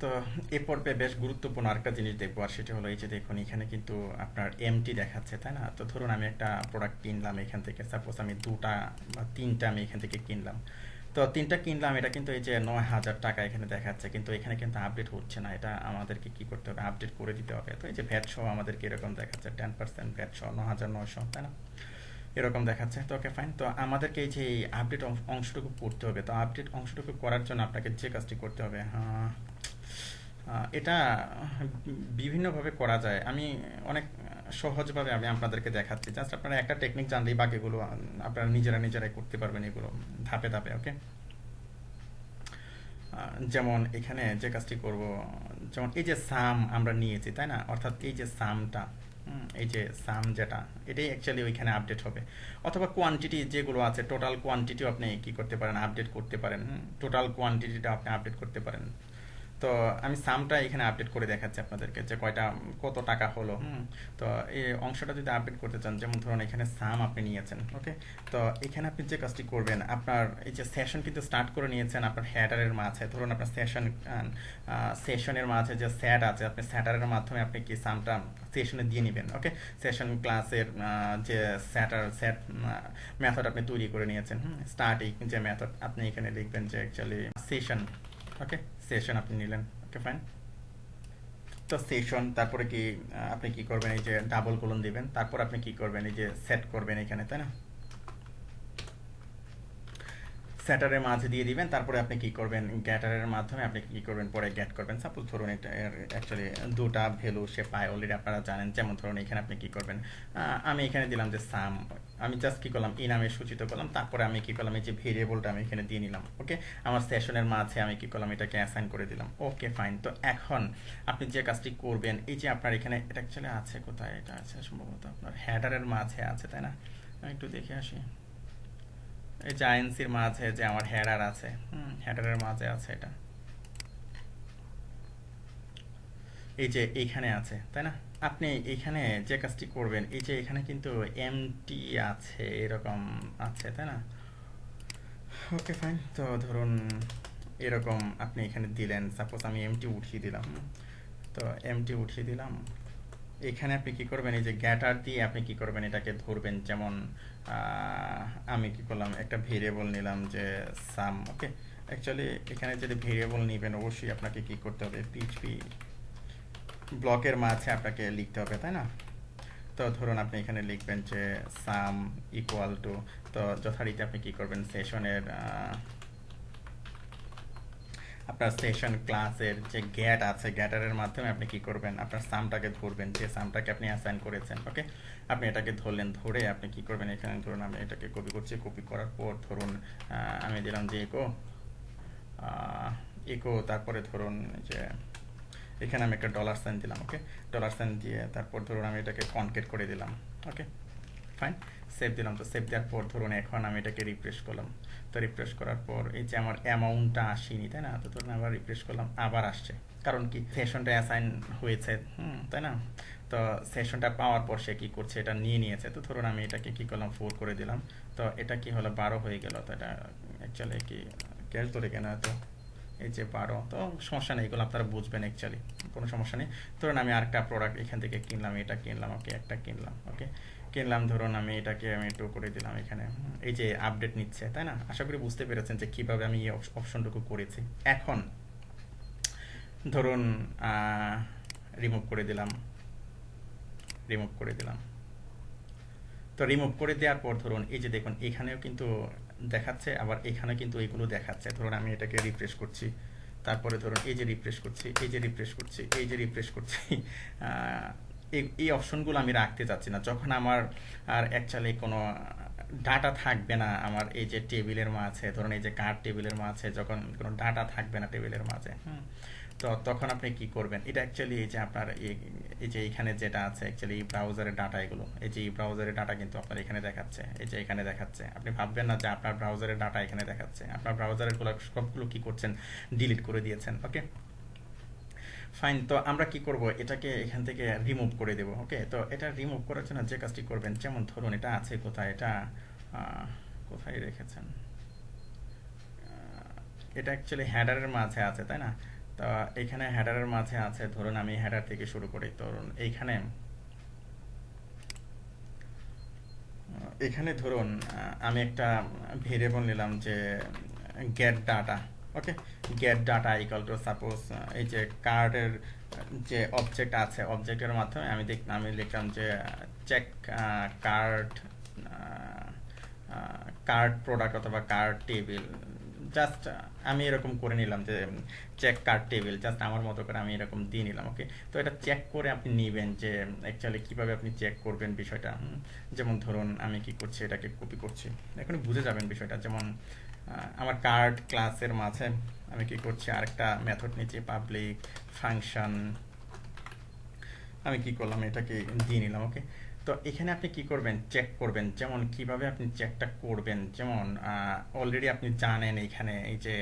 তো এ পর্বে বেশ গুরুত্বপূর্ণ আরেকটা জিনিস দেখবো, আর সেটা হলো এই যে দেখুন এখানে কিন্তু আপনার এমটি দেখাচ্ছে, তাই না? তো ধরুন আমি একটা প্রোডাক্ট কিনলাম এখান থেকে, সাপোজ আমি দুটা বা তিনটা আমি এখান থেকে কিনলাম। তো তিনটা কিনলাম, এটা কিন্তু এই যে 9,000 টাকা এখানে দেখাচ্ছে, কিন্তু এখানে কিন্তু আপডেট হচ্ছে না। এটা আমাদেরকে কি করতে হবে? আপডেট করে দিতে হবে। তো এই যে ভ্যাট সহ আমাদেরকে এরকম দেখাচ্ছে 10% ভ্যাট সহ 9,900, তাই না? এরকম দেখাচ্ছে। তো ওকে ফাইন, তো আমাদেরকে এই যে আপডেট অংশটুকু করতে হবে। তো আপডেট অংশটুকু করার জন্য আপনাকে যে কাজটি করতে হবে, এটা বিভিন্নভাবে করা যায়। আমি অনেক সহজভাবে আমি আপনাদেরকে দেখাচ্ছি, জাস্ট আপনারা একটা টেকনিক জানলেই বাকিগুলো আপনারা নিজেরা নিজেরাই করতে পারবেন এগুলো ধাপে ধাপে। ওকে, যেমন এখানে যে কাজটি করব, যেমন এই যে সাম আমরা নিয়েছি, তাই না? অর্থাৎ এই যে সামটা, এই যে সাম যেটা, এটাই অ্যাকচুয়ালি ওইখানে আপডেট হবে। অথবা কোয়ান্টিটি যেগুলো আছে, টোটাল কোয়ান্টিটিও আপনি কি করতে পারেন? আপডেট করতে পারেন। টোটাল কোয়ান্টিটিটা আপনি আপডেট করতে পারেন। তো আমি সামটা এখানে আপডেট করে দেখাচ্ছি আপনাদেরকে যে কয়টা, কত টাকা হলো। তো এই অংশটা যদি আপডেট করতে চান, যেমন ধরুন এখানে সাম আপনি নিয়েছেন, ওকে। তো এখানে আপনি যে কাজটি করবেন, আপনার এই যে সেশন কিন্তু স্টার্ট করে নিয়েছেন আপনার হেডারের মাঝে, ধরুন আপনার সেশনের মাঝে যে সেট আছে, আপনি সেটারের মাধ্যমে আপনি কি সামটা সেশনে দিয়ে নেবেন। ওকে, সেশন ক্লাসের যে সেট মেথড আপনি তৈরি করে নিয়েছেন, স্টার্টিং যে মেথড আপনি এখানে লিখবেন যে অ্যাকচুয়ালি সেশন। ওকে, সেশন আপনি নিলেন। ওকে ফাইন, তো সেশন তারপরে কি আপনি কি করবেন? এই যে ডাবল কোলন দিবেন, তারপর আপনি কি করবেন? এই যে সেট করবেন এখানে, তাই না? সেটারের মাঝে দিয়ে দিবেন, তারপরে আপনি কি করবেন? গ্যাটারের মাধ্যমে আপনি কি করবেন? পরে গেট করবেন। সাপোজ ধরুন এটা অ্যাকচুয়ালি দুটা ভ্যালু সে পায় অলরেডি, আপনারা জানেন। যেমন ধরুন এখানে আপনি কি করবেন? আমি এখানে দিলাম যে সাম, আমি জাস্ট কি করলাম? এই নামে সূচিত করলাম, তারপরে আমি কি করলাম? এই যে ভেরিয়েবলটা আমি এখানে দিয়ে নিলাম। ওকে, আমার সেশনের মাঝে আমি কি করলাম? এটাকে অ্যাসাইন করে দিলাম। ওকে ফাইন, তো এখন আপনি যে কাজটি করবেন, এই যে আপনার এখানে এটা অ্যাকচুয়ালি আছে কোথায়? এটা আছে সম্ভবত আপনার হেডারের মাঝে আছে, তাই না? আমি একটু দেখে আসি। এই যে আইএনসির মাঝে যে আমার হেডার আছে, হেডারের মাঝে আছে এটা, এই যে এইখানে আছে, তাই না? আপনি এখানে যে কাজটি করবেন, এই যে এখানে কিন্তু এমটি আছে, এরকম আছে, তাই না? ওকে ফাইন, তো ধরুন এরকম আপনি এখানে দিলেন, সাপোজ আমি এমটি উঠিয়ে দিলাম। তো এমটি উঠিয়ে দিলাম, এখানে আপনি কি করবেন? এই যে গ্যাটার দিয়ে আপনি কি করবেন? এটাকে ধরবেন। যেমন আহ, আমি কি করলাম? একটা ভেরিয়েবল নিলাম যে সাম। ওকে, অ্যাকচুয়ালি এখানে যদি ভেরিয়েবল নেবেন, অবশ্যই আপনাকে কি করতে হবে? পিএইচপি ব্লকের মাঝে আপনাকে লিখতে হবে, তাই না? তো ধরুন আপনি এখানে লিখবেন যে সাম ইকুয়াল টু, তো যথারীতি আপনি কি করবেন? সেশনের আপনার সেশন ক্লাসের যে গ্যাট আছে, গ্যাটারের মাধ্যমে আপনি কি করবেন? আপনার সামটাকে ধরবেন, যে সামটাকে আপনি অ্যাসাইন করেছেন। ওকে, আপনি এটাকে ধরলেন, ধরে আপনি কি করবেন? এখানে ধরুন আমি এটাকে কপি করছি, কপি করার পর ধরুন আমি দিলাম যে ইকো, ইকো, তারপরে ধরুন যে এখানে আমি একটা ডলার সাইন দিলাম। ওকে, ডলার সাইন দিয়ে তারপর ধরুন আমি এটাকে কনকেট করে দিলাম। ওকে ফাইন, সেভ দিলাম। তো সেভ দেওয়ার পর ধরুন এখন আমি এটাকে রিফ্রেশ করলাম। তো রিফ্রেশ করার পর এই যে আমার অ্যামাউন্টটা আসেনি, তাই না? তো ধরুন আবার রিফ্রেশ করলাম, আবার আসছে। কারণ কি? সেশনটা অ্যাসাইন হয়েছে, তাই না? তো সেশনটা পাওয়ার পর সে কি করছে? এটা নিয়ে নিয়েছে। তো ধরুন আমি এটাকে কি করলাম? 4 করে দিলাম। তো এটা কি হলো? 12 হয়ে গেল। তো এটা অ্যাকচুয়ালি কি ক্যাশ ধরে কেনা? তো এই যে 12, তো সমস্যা নেই, এগুলো আপনারা বুঝবেন অ্যাকচুয়ালি, কোনো সমস্যা নেই। ধরুন আমি আরেকটা প্রোডাক্ট এখান থেকে কিনলাম, এটা কিনলাম। ওকে, একটা কিনলাম। ওকে, কিনলাম, ধরুন আমি এটাকে আমি একটু করে দিলাম এখানে। এই যে আপডেট নিচ্ছে, তাই না? আশা করি বুঝতে পেরেছেন যে কিভাবে আমি এই অপশনটুকু করেছি। এখন ধরুন রিমুভ করে দিলাম, রিমুভ করে দিলাম। তো রিমুভ করে দেওয়ার পর ধরুন এই যে দেখুন এখানেও কিন্তু দেখাচ্ছে, আবার এখানে কিন্তু এইগুলো দেখাচ্ছে। ধরুন আমি এটাকে রিফ্রেশ করছি, তারপরে ধরুন এই যে রিফ্রেশ করছি, এই যে রিফ্রেশ করছি, এই যে রিফ্রেশ করছি। এই অপশনগুলো আমি রাখতে চাচ্ছি না। যখন আমার আর অ্যাকচুয়ালি কোনো ডাটা থাকবে না আমার এই যে টেবিলের মাঝে, ধরুন এই যে কার্ড টেবিলের মাঝে যখন কোনো ডাটা থাকবে না টেবিলের মাঝে, তো তখন আপনি কি করবেন? এটা অ্যাকচুয়ালি এই যে আপনার এই যে এখানে যেটা আছে অ্যাকচুয়ালি এই ব্রাউজারের ডাটা, এগুলো এই যে এই ব্রাউজারের ডাটা কিন্তু আপনার এখানে দেখাচ্ছে, এই যে এখানে দেখাচ্ছে। আপনি ভাববেন না যে আপনার ব্রাউজারের ডাটা এখানে দেখাচ্ছে, আপনার ব্রাউজারের গুলো সবগুলো কি করছেন? ডিলিট করে দিয়েছেন। ওকে ফাইন, তো আমরা কি করব? এটাকে এখান থেকে রিমুভ করে দেব। ওকে, তো এটা রিমুভ করার জন্য যে কাজটি করবেন, যেমন ধরুন এটা আছে কোথায়? এটা আহ, কোথায় রেখেছেন? এটা অ্যাকচুয়ালি হেডারের মাঝে আছে, তাই না? তো এখানে হেডারের মাঝে আছে, ধরুন আমি হেডার থেকে শুরু করি। ধরুন এইখানে এখানে ধরুন আমি একটা ভেরিয়েবল নিলাম যে gate data. Okay, gate data equal to suppose এই যে কার্ডের যে অবজেক্ট আছে, অবজেক্টের মাধ্যমে আমি লিখলাম যে চেক কার্ড কার্ড প্রোডাক্ট অথবা কার্ড টেবিল। জাস্ট আমি এরকম করে নিলাম যে চেক কার্ড টেবিল, জাস্ট আমার মতো করে আমি এরকম দিয়ে নিলাম। ওকে, তো এটা চেক করে আপনি নেবেন যে অ্যাকচুয়ালি কিভাবে আপনি চেক করবেন বিষয়টা। যেমন ধরুন আমি কি করছি, এটাকে কপি করছি, এখন বুঝে যাবেন বিষয়টা। যেমন আমার কার্ড ক্লাসের মাঝে আমি কি করছি, আরেকটা মেথড নিচ্ছি, পাবলিক ফাংশন। আমি কি করলাম, এটাকে দিয়ে নিলাম। ওকে, তো এখানে আপনি কি করবেন, চেক করবেন। যেমন কিভাবে আপনি চেকটা করবেন, যেমন অলরেডি আপনি জানেন এখানে এই যে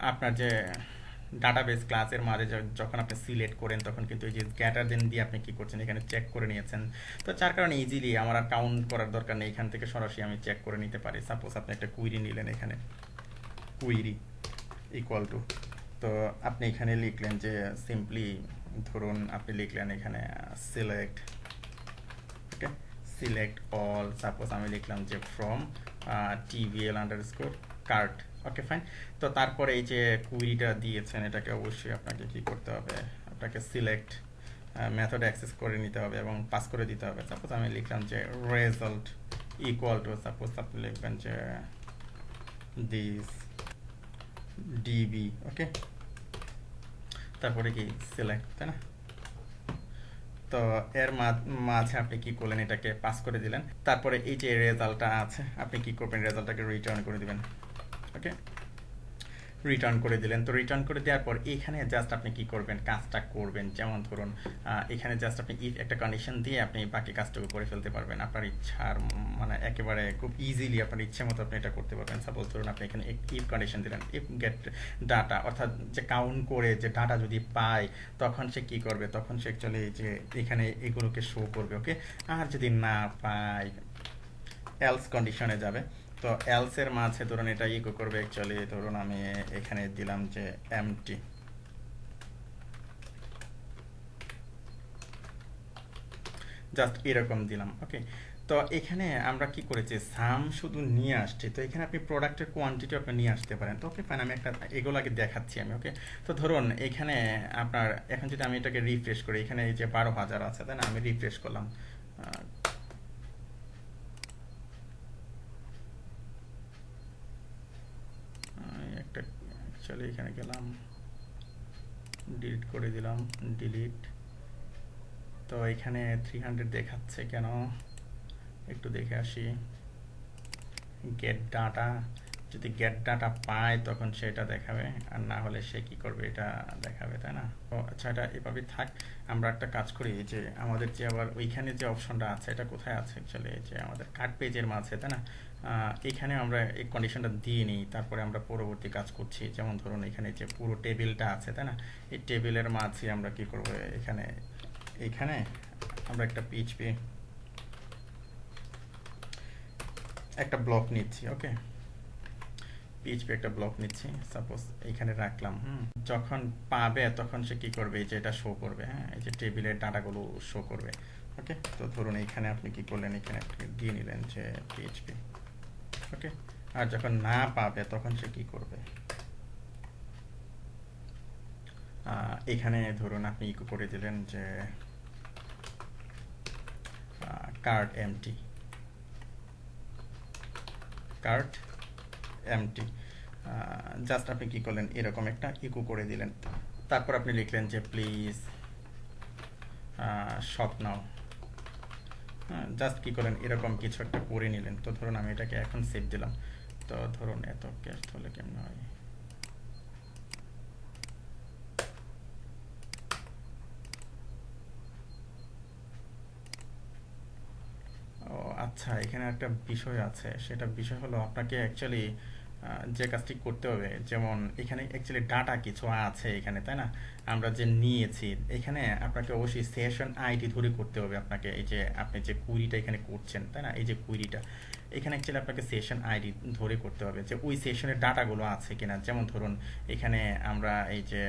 আপনার যে ডাটাবেস ক্লাসের মাঝে যখন আপনি সিলেক্ট করেন তখন কিন্তু এই যে গ্যাটার দেন দিয়ে আপনি কি করছেন, এখানে চেক করে নিয়েছেন। তো যার কারণে ইজিলি আমার আর কাউন্ট করার দরকার নেই, এখান থেকে সরাসরি আমি চেক করে নিতে পারি। সাপোজ আপনি একটা কুইরি নিলেন, এখানে কুইরি ইকুয়াল টু, তো আপনি এখানে লিখলেন যে সিম্পলি ধরুন আপনি লিখলেন এখানে select. Okay, select all, suppose আমি লিখলাম যে from TVL underscore cart. Okay fine. তো তারপরে এই যে কুইরিটা দিয়েছেন, এটাকে অবশ্যই আপনাকে কি করতে হবে, আপনাকে সিলেক্ট মেথড অ্যাক্সেস করে নিতে হবে এবং পাস করে দিতে হবে। সাপোজ আমি লিখলাম যে রেজাল্ট ইকুয়াল টু, সাপোজ আপনি লিখবেন যে দিস ডিবি। ওকে, তারপরে কি সিলেক্ট, তাই না? তো এর মাঝে আপনি কি করলেন, এটাকে পাস করে দিলেন। তারপরে এই যে রেজাল্টটা আছে, আপনি কি করবেন, রেজাল্টটাকে রিটার্ন করে দিবেন। ওকে, রিটার্ন করে দিলেন। তো রিটার্ন করে দেওয়ার পর এখানে জাস্ট আপনি কি করবেন, কাজটা করবেন। যেমন ধরুন এখানে জাস্ট আপনি ইফ একটা কন্ডিশন দিয়ে আপনি বাকি কাজটুকু করে ফেলতে পারবেন আপনার ইচ্ছার, মানে একেবারে খুব ইজিলি আপনার ইচ্ছে মতো আপনি এটা করতে পারবেন। সাপোজ ধরুন আপনি এখানে ইফ কন্ডিশন দিলেন, ইফ গেট ডাটা, অর্থাৎ যে কাউন্ট করে যে ডাটা যদি পায় তখন সে কি করবে, তখন সে অ্যাকচুয়ালি যে এখানে এগুলোকে শো করবে। ওকে, আর যদি না পায় এলস কন্ডিশনে যাবে। তো এলস এর মাঝে ধরুন এটা ইকো করবে অ্যাকচুয়ালি, ধরুন আমি এখানে দিলাম যে এমটি। জাস্ট এরকম দিলাম। ওকে, তো এখানে আমরা কি করেছি, সাম শুধু নিয়ে আসছি। তো এখানে আপনি প্রোডাক্টের কোয়ান্টিটি আপনি নিয়ে আসতে পারেন। তো ওকে ফাইন, আমি একটা এগুলো আগে দেখাচ্ছি আমি। ওকে, তো ধরুন এখানে আপনার এখন যদি আমি এটাকে রিফ্রেশ করি, এখানে এই যে 12,000 আছে, তাই না? আমি রিফ্রেশ করলাম, একটা অ্যাকচুয়ালি এখানে গেলাম, ডিলিট করে দিলাম, ডিলিট। তো এখানে 300 দেখাচ্ছে কেন, একটু দেখে আসি। গেট ডাটা, যদি গেট ডাটা পায় তখন সেটা দেখাবে, আর না হলে সে কি করবে, এটা দেখাবে, তাই না? ও আচ্ছা, এটা এভাবে থাক। আমরা একটা কাজ করি যে আমাদের যে আবার ওইখানে যে অপশনটা আছে, এটা কোথায় আছে অ্যাকচুয়ালি, যে আমাদের কার্ড পেজের মাঝে, তাই না? এখানে আমরা এই কন্ডিশনটা দিয়ে নিই, তারপরে আমরা পরবর্তী কাজ করছি। যেমন ধরুন এখানে যে পুরো টেবিলটা আছে, তাই না? এই টেবিলের মাঝে আমরা কি করব, এখানে এখানে আমরা একটা পিএইচপি একটা ব্লক নিচ্ছি। ওকে, পিএইচপি একটা ব্লক নিচ্ছি, সাপোজ এইখানে রাখলাম। যখন পাবে তখন সে কি করবে, এই যে এটা শো করবে। হ্যাঁ, এই যে টেবিলের ডাটাগুলো শো করবে। ওকে, তো ধরুন এইখানে আপনি কি করলেন, এখানে আপনি দিয়ে নিলেন যে পিএইচপি। ওকে, আর যখন না পাবে তখন সে কি করবে, এখানে ধরুন আপনি ইকো করে দিলেন যে card empty, card empty. Just আপনি কি করলেন, এরকম একটা ইকো করে দিলেন। তারপর আপনি লিখলেন যে প্লিজ শপ নাও। জাস্ট কি করলেন, এরকম কিছু একটা করে নিলেন। তো ধরুন আমি এটাকে এখন সেভ দিলাম। তো ধরুন এত ক্যাশ হলে কেমন হয়, ও আচ্ছা, এখানে একটা বিষয় আছে। সেটা বিষয় হলো আপনাকে অ্যাকচুয়ালি যে কাজটি করতে হবে, যেমন এখানে অ্যাকচুয়ালি ডাটা কিছু আছে এখানে, তাই না? আমরা যে নিয়েছি, এখানে আপনাকে অবশ্যই সেশন আইডি ধরে করতে হবে আপনাকে। এই যে আপনি যে কুইরিটা এখানে করছেন, তাই না? এই যে কুইরিটা, এখানে অ্যাকচুয়ালি আপনাকে সেশন আইডি ধরে করতে হবে যে ওই সেশনের ডাটাগুলো আছে কিনা। যেমন ধরুন এখানে আমরা এই যে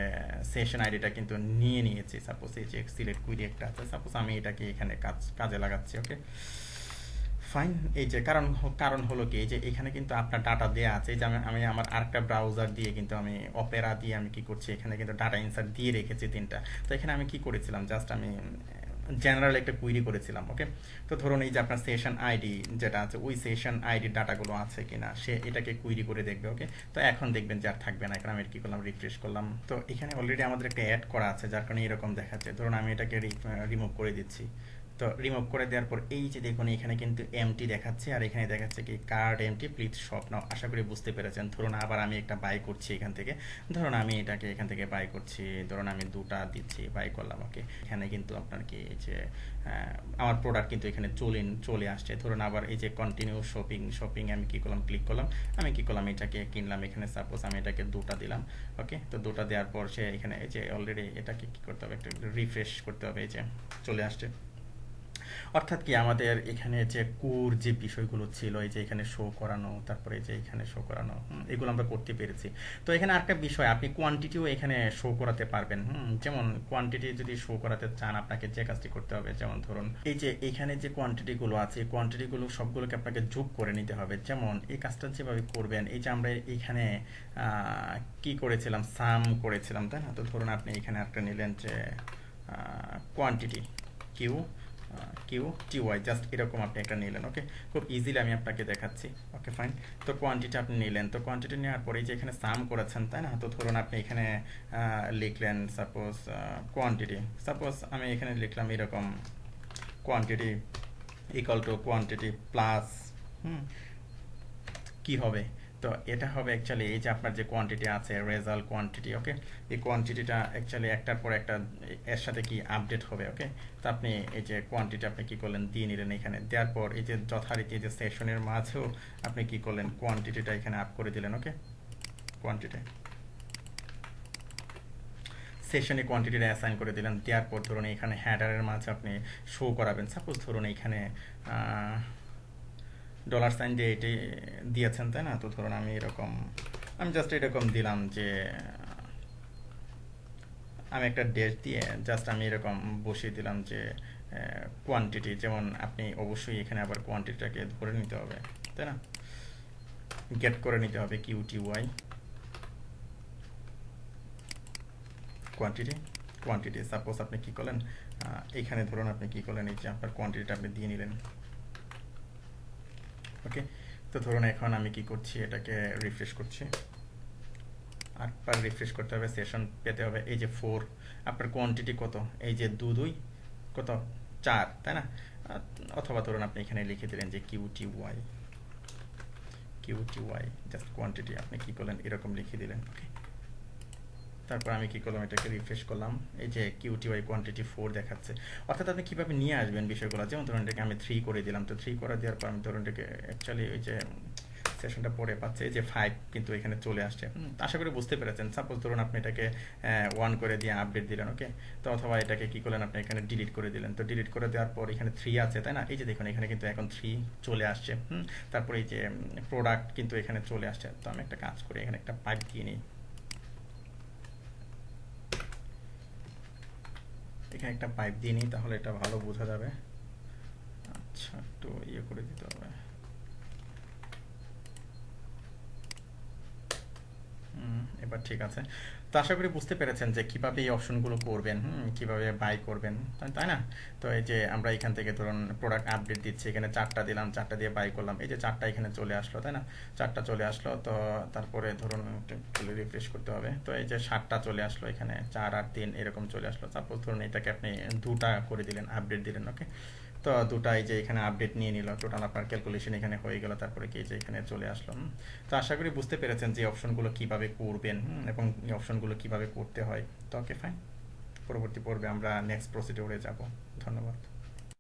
সেশন আইডিটা কিন্তু নিয়ে নিয়েছি, সাপোজ এই যে সিলেক্ট কুইরি একটা আছে, সাপোজ আমি এটাকে এখানে কাজে লাগাচ্ছি। Okay fine. এই যে কারণ হলো কি, এই যে এখানে কিন্তু আপনার ডাটা দেওয়া আছে। এই যে আমি আমার আরেকটা ব্রাউজার দিয়ে কিন্তু আমি অপেরা দিয়ে আমি কি করছি, এখানে কিন্তু ডাটা ইনসার্ট দিয়ে রেখেছি 3টা। তো এখানে আমি কি করেছিলাম, জাস্ট আমি জেনারেল একটা কুইরি করেছিলাম। ওকে, তো ধরুন এই যে আপনার সেশন আইডি যেটা আছে, ওই সেশন আইডির ডাটাগুলো আছে কিনা সে এটাকে কুইরি করে দেখবে। ওকে, তো এখন দেখবেন যে আর থাকবে না। এখন আমি কি করলাম, রিফ্রেশ করলাম, তো এখানে অলরেডি আমাদের একটা অ্যাড করা আছে, যার কারণে এরকম দেখাচ্ছে। ধরুন আমি এটাকে রিমুভ করে দিচ্ছি। তো রিমুভ করে দেওয়ার পর এই যে দেখুন এখানে কিন্তু এমটি দেখাচ্ছে, আর এখানে দেখাচ্ছে কি card empty please shop now. আশা করি বুঝতে পেরেছেন। ধরুন আবার আমি একটা বাই করছি এখান থেকে, ধরুন আমি এটাকে এখান থেকে বাই করছি, ধরুন আমি 2টা দিচ্ছি, বাই করলাম। ওকে, এখানে কিন্তু আপনার কি এই যে আমার প্রোডাক্ট কিন্তু এখানে চলে আসছে। ধরুন আবার এই যে কন্টিনিউ শপিং আমি কি করলাম, ক্লিক করলাম, আমি কি করলাম, এটাকে কিনলাম। এখানে সাপোজ আমি এটাকে 2টা দিলাম। ওকে, তো 2টা দেওয়ার পর সে এখানে এই যে অলরেডি এটাকে কি করতে হবে, একটু রিফ্রেশ করতে হবে। এই যে চলে আসছে। অর্থাৎ কি আমাদের এখানে যে কোর যে বিষয়গুলো ছিল, এই যে এখানে শো করানো, তারপরে যে এখানে শো করানো, এগুলো আমরা করতে পেরেছি। তো এখানে আরেকটা বিষয়, আপনি কোয়ান্টিটিও এখানে শো করাতে পারবেন। যেমন কোয়ান্টিটি যদি শো করাতে চান, আপনাকে যে কাজটি করতে হবে, যেমন ধরুন এই যে এখানে যে কোয়ান্টিটিগুলো আছে, এই কোয়ান্টিটিগুলো সবগুলোকে আপনাকে যোগ করে নিতে হবে। যেমন এই কাজটা যেভাবে করবেন, এই যে আমরা এখানে কি করেছিলাম, সাম করেছিলাম, তাই না? তো ধরুন আপনি এখানে একটা নিলেন যে quantity Q Q T Y, just এরকম আপনি একটা নিলেন। ওকে, খুব ইজিলি আমি আপনাকে দেখাচ্ছি। ওকে ফাইন। তো কোয়ান্টিটি আপনি নিলেন, তো কোয়ান্টিটি নেওয়ার পরে যে এখানে সাম করেছেন, তাই না? তো ধরুন আপনি এখানে লিখলেন সাপোজ কোয়ান্টিটি, সাপোজ আমি এখানে লিখলাম এরকম quantity equal to quantity plus কি হবে, তো এটা হবে অ্যাকচুয়ালি এই যে আপনার যে কোয়ান্টিটি আছে, রেজাল্ট কোয়ান্টিটি। ওকে, এই কোয়ান্টিটিটা অ্যাকচুয়ালি একটার পর একটা এর সাথে কি আপডেট হবে। ওকে, তো আপনি এই যে কোয়ান্টিটি আপনি কি করলেন, দিয়ে নিলেন। এখানে দেওয়ার পর এই যে যথারীতি যে সেশনের মাঝেও আপনি কি করলেন, কোয়ান্টিটিটা এখানে আপ করে দিলেন। ওকে, কোয়ান্টিটি সেশনে কোয়ান্টিটিটা অ্যাসাইন করে দিলেন। দেওয়ার পর ধরুন এখানে হ্যাডারের মাঝে আপনি শো করাবেন। সাপোজ ধরুন এখানে ডলার সাইন দিয়ে এটি দিয়েছেন, তাই না? তো ধরুন আমি এরকম, আমি জাস্ট এরকম দিলাম যে আমি একটা ডেট দিয়ে জাস্ট আমি এরকম বসিয়ে দিলাম যে কোয়ান্টিটি। যেমন আপনি অবশ্যই এখানে আবার কোয়ান্টিটিটাকে ধরে নিতে হবে, তাই না? গেট করে নিতে হবে কিউটিওয়াই কোয়ান্টিটি সাপোজ আপনি কি করলেন, এখানে ধরুন আপনি কি করলেন, এই যে আপনার কোয়ান্টিটিটা আপনি দিয়ে নিলেন। ওকে, তো ধরুন এখন আমি কি করছি, এটাকে রিফ্রেশ করছি। আরেকবার রিফ্রেশ করতে হবে, সেশন পেতে হবে। এই যে 4, আপনার কোয়ান্টিটি কত, এই যে 2 কত 4, তাই না? অথবা ধরুন আপনি এখানে লিখে দিলেন যে কিউটিওয়াই জাস্ট কোয়ান্টিটি, আপনি কি করলেন, এরকম লিখে দিলেন। ওকে, তারপর আমি কি করলাম, এটাকে রিফ্রেশ করলাম। এই যে কিউটিওয়াই কোয়ান্টিটি 4 দেখাচ্ছে। অর্থাৎ আপনি কিভাবে নিয়ে আসবেন বিষয়গুলো, যেমন ধরুন এটাকে আমি 3 করে দিলাম। তো 3 করে দেওয়ার পর আমি ধরুন এটাকে অ্যাকচুয়ালি ওই যে সেশনটা পরে পাচ্ছে, এই যে 5 কিন্তু এখানে চলে আসছে। আশা করি বুঝতে পেরেছেন। সাপোজ ধরুন আপনি এটাকে 1 করে দিয়ে আপডেট দিলেন। ওকে, তো অথবা এটাকে কি করলেন, আপনি এখানে ডিলিট করে দিলেন। তো ডিলিট করে দেওয়ার পর এখানে 3 আছে, তাই না? এই যে দেখুন এখানে কিন্তু এখন 3 চলে আসছে। তারপরে এই যে প্রোডাক্ট কিন্তু এখানে চলে আসছে। তো আমি একটা কাজ করি, এখানে একটা পাইপ দিয়ে নিই, এখানে একটা পাইপ দিয়ে নিই, তাহলে এটা ভালো বোঝা যাবে। আচ্ছা, একটু ইয়ে করে দিতে হবে। এবার ঠিক আছে। তো আশা করি বুঝতে পেরেছেন যে কিভাবে এই অপশনগুলো করবেন, কিভাবে বাই করবেন, তাই না? তো এই যে আমরা এখান থেকে ধরুন প্রোডাক্ট আপডেট দিচ্ছি, এখানে 4টা দিলাম, 4টা দিয়ে বাই করলাম, এই যে 4টা এখানে চলে আসলো, তাই না? 4টা চলে আসলো। তো তারপরে ধরুন রিফ্রেশ করতে হবে। তো এই যে 7টা চলে আসলো, এখানে 4 আর 3 এরকম চলে আসলো। সাপোজ ধরুন এটাকে আপনি 2টা করে দিলেন, আপডেট দিলেন। ওকে, তো 2টা এই যে এখানে আপডেট নিয়ে নিল, টোটাল আপনার ক্যালকুলেশন এখানে হয়ে গেল। তারপরে কি যে এখানে চলে আসলো। তো আশা করি বুঝতে পেরেছেন যে অপশনগুলো কিভাবে করবেন, এবং এই অপশনগুলো কিভাবে করতে হয়। তো ওকে ফাইন, পরবর্তী পর্বে আমরা নেক্সট প্রসিডিওরে যাব। ধন্যবাদ।